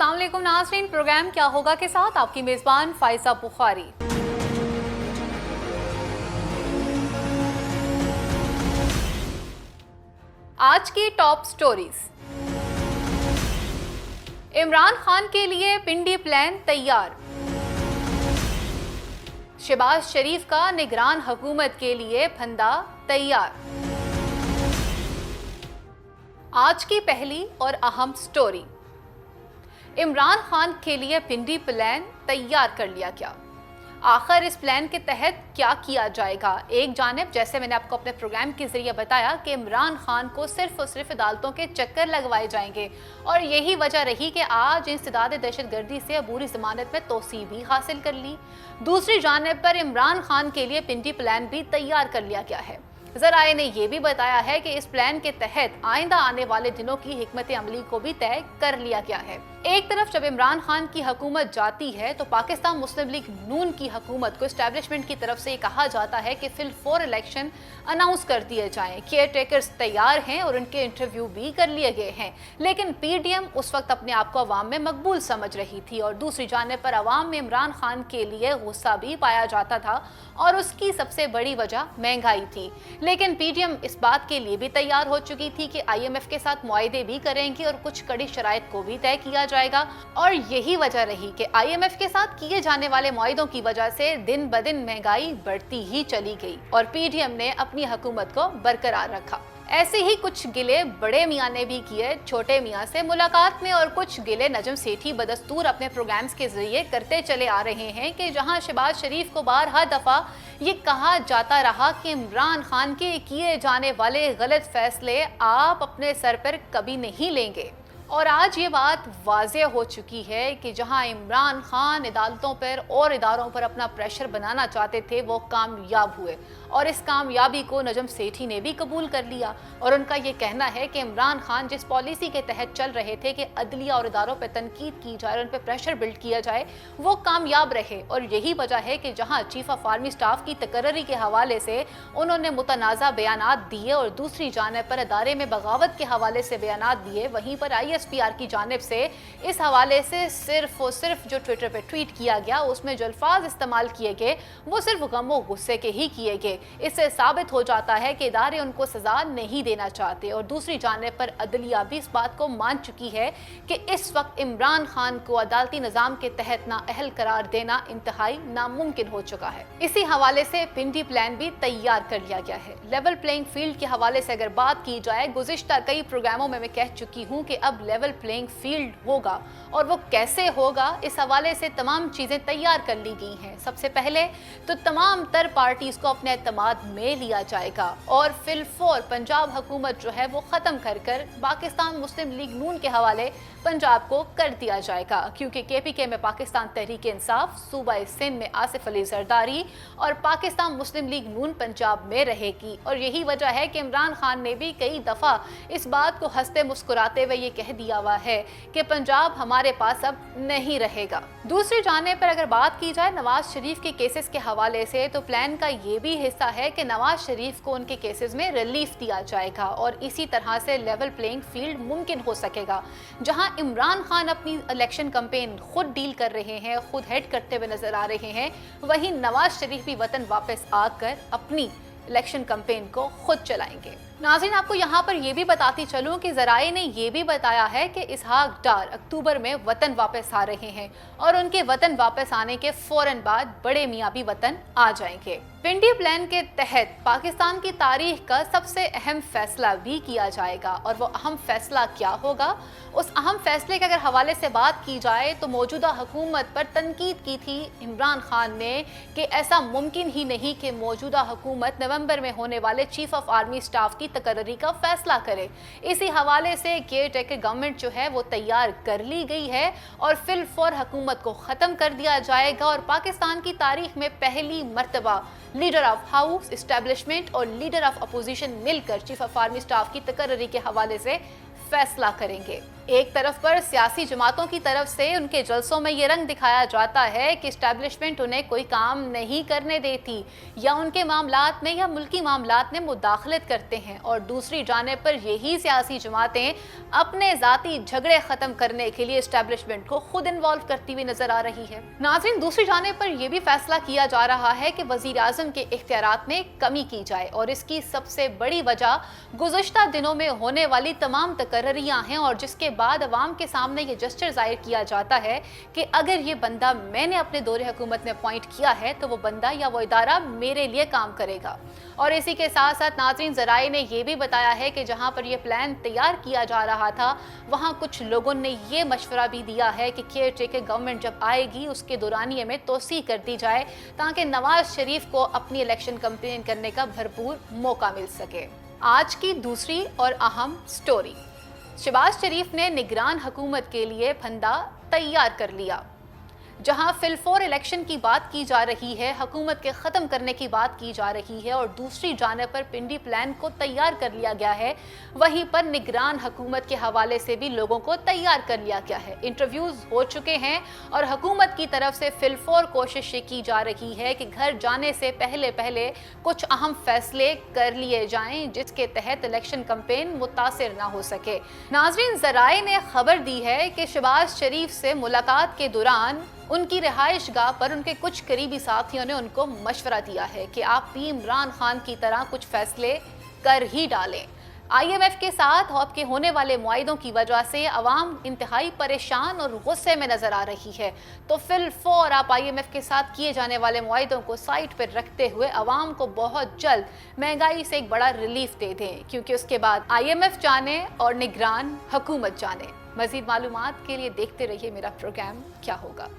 अस्सलाम वालेकुम नाज़रीन, प्रोग्राम क्या होगा के साथ आपकी मेज़बान फाइज़ा बुखारी। आज की टॉप स्टोरीज। इमरान खान के लिए पिंडी प्लान तैयार। शहबाज शरीफ का निगरान हुकूमत के लिए फंदा तैयार। आज की पहली और अहम स्टोरी, इमरान खान के लिए पिंडी प्लान तैयार कर लिया गया। आखिर इस प्लान के तहत क्या किया जाएगा? एक जानिब, जैसे मैंने आपको अपने प्रोग्राम के जरिए बताया कि इमरान खान को सिर्फ और सिर्फ अदालतों के चक्कर लगवाए जाएंगे और यही वजह रही कि आज इंसदाद दहशतगर्दी से अबूरी जमानत में तोसी भी हासिल कर ली। दूसरी जानिब पर इमरान खान के लिए पिंडी प्लान भी तैयार कर लिया गया है। ज़राए ने यह भी बताया है कि इस प्लान के तहत आइंदा आने वाले दिनों की हिकमत अमली को भी तय कर लिया गया है। एक तरफ जब इमरान खान की हुकूमत जाती है तो पाकिस्तान मुस्लिम लीग नून की हुकूमत को एस्टैब्लिशमेंट की तरफ से कहा जाता है कि फिल फॉर इलेक्शन अनाउंस कर दिए जाएं। केयर टेकर्स तैयार हैं और उनके इंटरव्यू भी कर लिए गए हैं, लेकिन पीडीएम उस वक्त अपने आप को अवाम में मकबूल समझ रही थी और दूसरी जानिब पर अवाम में इमरान खान के लिए गुस्सा भी पाया जाता था और उसकी सबसे बड़ी वजह महंगाई थी। लेकिन पीडीएम इस बात के लिए भी तैयार हो चुकी थी कि आईएमएफ के साथ मुआहदे भी करेंगी और कुछ कड़ी शराइत को भी तय किया जाएगा और यही वजह रही कि आईएमएफ के साथ किए जाने वाले मुआहदों की वजह से दिन ब दिन महंगाई बढ़ती ही चली गई और पीडीएम ने अपनी हुकूमत को बरकरार रखा। ऐसे ही कुछ गिले बड़े मियाँ ने भी किए छोटे मियाँ से मुलाकात में और कुछ गिले नजम सेठी बदस्तूर अपने प्रोग्राम्स के जरिए करते चले आ रहे हैं कि जहां शहबाज शरीफ को बारहा दफा ये कहा जाता रहा कि इमरान खान के किए जाने वाले गलत फैसले आप अपने सर पर कभी नहीं लेंगे और आज ये बात वाज़ेह हो चुकी है कि जहां इमरान खान अदालतों पर और इदारों पर अपना प्रेशर बनाना चाहते थे वो कामयाब हुए और इस कामयाबी को नजम सेठी ने भी कबूल कर लिया और उनका ये कहना है कि इमरान खान जिस पॉलिसी के तहत चल रहे थे कि अदलिया और इदारों पर तनकीद की जाए और उन पर प्रेशर बिल्ड किया जाए वो कामयाब रहे और यही वजह है कि जहाँ चीफ ऑफ आर्मी स्टाफ की तकर्री के हवाले से उन्होंने मुतनाज़ा बयानात दिए और दूसरी जानिब पर अदारे में बगावत के हवाले से बयानात दिए, वहीं पर ISPR की जानिब से इस हवाले से सिर्फ और सिर्फ जो ट्विटर पे ट्वीट किया गया उसमें जो अल्फाज इस्तेमाल किए गए वो सिर्फ गम और गुस्से के ही किए गए। इससे साबित हो जाता है कि इदारे उनको सजा नहीं देना चाहते और दूसरी जानिब पर अदलिया भी इस बात को मान चुकी है कि इस वक्त इमरान खान को अदालती निज़ाम के तहत नाअहल करार देना इंतहाई नामुमकिन हो चुका है। इसी हवाले से पिंडी प्लान भी तैयार कर लिया गया है। लेवल प्लेइंग फील्ड के हवाले से अगर बात की जाए, गुज़िश्ता कई प्रोग्रामों में मैं कह चुकी हूँ कि अब लेवल प्लेइंग फील्ड होगा और वो कैसे होगा इस हवाले से तमाम चीज़ें तैयार कर ली गई हैं। सबसे पहले तो तमाम तर पार्टीज को अपने एतमाद में लिया जाएगा और फिल फॉर पंजाब हुकूमत जो है वो ख़त्म कर कर पाकिस्तान मुस्लिम लीग नून के हवाले पंजाब को कर दिया जाएगा, क्योंकि KPK में पाकिस्तान तहरीक इंसाफ, सूबा सिंध में आसिफ अली जरदारी और पाकिस्तान मुस्लिम लीग नून पंजाब में रहेगी और यही वजह है कि इमरान खान ने भी कई दफ़ा इस बात को हंसते मुस्कुराते हुए ये कह दिया हुआ है कि पंजाब हमारे पास अब नहीं रहेगा। दूसरी जाने पर अगर बात की जाए नवाज शरीफ के केसेस के हवाले से, तो प्लान का ये भी हिस्सा है कि नवाज शरीफ को उनके केसेस में रिलीफ दिया जाएगा और इसी तरह से लेवल प्लेइंग फील्ड मुमकिन हो सकेगा। जहां इमरान खान अपनी इलेक्शन कैंपेन खुद डील कर रहे हैं, खुद हेड करते हुए नजर आ रहे हैं, वहीं नवाज शरीफ भी वतन वापस आकर अपनी इलेक्शन कैंपेन को खुद चलाएंगे। नाज़रीन, आपको यहाँ पर यह भी बताती चलूँ कि ज़राए ने यह भी बताया है कि इसहाक डार अक्टूबर में वतन वापस आ रहे हैं और उनके वतन वापस आने के फौरन बाद बड़े मियाँ भी वतन आ जाएंगे। पिंडी प्लान के तहत पाकिस्तान की तारीख का सबसे अहम फैसला भी किया जाएगा और वो अहम फैसला क्या होगा? उस अहम फैसले के अगर हवाले से बात की जाए तो मौजूदा हुकूमत पर तनकीद की थी इमरान खान ने कि ऐसा मुमकिन ही नहीं कि मौजूदा हुकूमत नवंबर में होने वाले चीफ ऑफ आर्मी स्टाफ की तकर्री का फैसला करे। इसी हवाले से केयर टेकर गवर्नमेंट जो है वो तैयार कर ली गई है और फिल फॉर हुकूमत को ख़त्म कर दिया जाएगा और पाकिस्तान की तारीख में पहली मरतबा लीडर ऑफ हाउस, एस्टैब्लिशमेंट और लीडर ऑफ अपोजिशन मिलकर चीफ ऑफ आर्मी स्टाफ की तकर्री के हवाले से फैसला करेंगे। एक तरफ पर सियासी जमातों की तरफ से उनके जलसों में ये रंग दिखाया जाता है कि एस्टैब्लिशमेंट उन्हें कोई काम नहीं करने देती या उनके मामलात में या मुल्की मामलात में मुदाखलत करते हैं, और दूसरी जानिब पर यही सियासी जमातें अपने ज़ाती झगड़े ख़त्म करने के लिए एस्टैब्लिशमेंट को खुद इन्वॉल्व करती हुई नजर आ रही है। नाज़रीन, दूसरी जानिब पर यह भी फैसला किया जा रहा है कि वज़ीर आज़म के इख्तियारात में कमी की जाए, और इसकी सबसे बड़ी वजह गुज़श्ता दिनों में होने वाली तमाम तकर्रियाँ हैं, और जिसके बाद अवाम के सामने ये जस्चर जाहिर किया जाता है कि अगर ये बंदा मैंने अपने दौरे हुकूमत में अपॉइंट किया है तो वो बंदा या वो इदारा मेरे लिए काम करेगा। और इसी के साथ साथ नाज़रीन, ज़राए ने यह भी बताया है कि जहां पर यह प्लान तैयार किया जा रहा था वहां कुछ लोगों ने यह मशवरा भी दिया है कि केयर टेकर गवर्नमेंट जब आएगी उसके दौरानिए में तोसी कर दी जाए ताकि नवाज शरीफ को अपनी इलेक्शन कैंपेन करने का भरपूर मौका मिल सके। आज की दूसरी और अहम स्टोरी, शहबाज शरीफ ने निगरान हुकूमत के लिए फंदा तैयार कर लिया। जहां फिलफोर इलेक्शन की बात की जा रही है, हुकूमत के ख़त्म करने की बात की जा रही है, और दूसरी जानिब पर पिंडी प्लान को तैयार कर लिया गया है, वहीं पर निगरान हुकूमत के हवाले से भी लोगों को तैयार कर लिया गया है। इंटरव्यूज़ हो चुके हैं और हुकूमत की तरफ से फिलफोर कोशिश की जा रही है कि घर जाने से पहले पहले कुछ अहम फैसले कर लिए जाएं जिसके तहत इलेक्शन कैंपेन मुतासिर ना हो सके। नाज़रीन, ज़राए ने खबर दी है कि शहबाज शरीफ से मुलाकात के दौरान उनकी रिहाइश गाह पर उनके कुछ करीबी साथियों ने उनको मशवरा दिया है कि आप भी इमरान खान की तरह कुछ फैसले कर ही डालें। IMF के साथ आपके होने वाले मुआहिदों की वजह से अवाम इंतहाई परेशान और गुस्से में नजर आ रही है, तो फिलफौर आप IMF के साथ किए जाने वाले मुआहिदों को साइड पर रखते हुए अवाम को बहुत जल्द महंगाई से एक बड़ा रिलीफ दे दें, क्योंकि उसके बाद IMF जाने और निगरान हुकूमत जाने। मजीद मालूमात के लिए देखते रहिए मेरा प्रोग्राम क्या होगा।